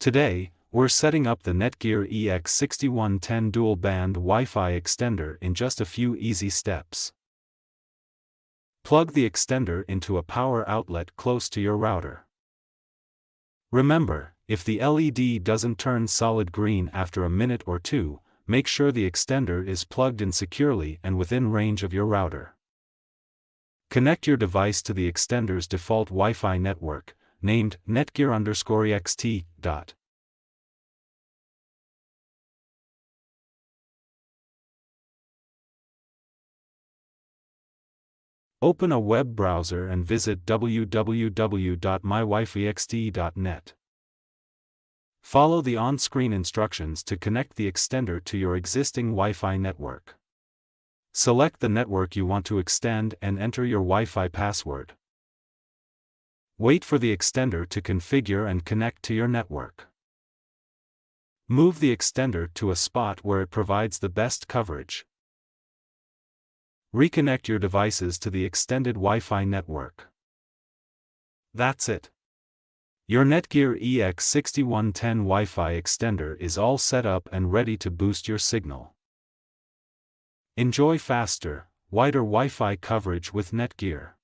Today, we're setting up the NETGEAR EX6110 dual-band Wi-Fi extender in just a few easy steps. Plug the extender into a power outlet close to your router. Remember, if the LED doesn't turn solid green after a minute or two, make sure the extender is plugged in securely and within range of your router. Connect your device to the extender's default Wi-Fi network, named NETGEAR_EXT. Open a web browser and visit www.mywifiext.net. Follow the on-screen instructions to connect the extender to your existing Wi-Fi network. Select the network you want to extend and enter your Wi-Fi password. Wait for the extender to configure and connect to your network. Move the extender to a spot where it provides the best coverage. Reconnect your devices to the extended Wi-Fi network. That's it. Your NETGEAR EX6110 Wi-Fi extender is all set up and ready to boost your signal. Enjoy faster, wider Wi-Fi coverage with NETGEAR.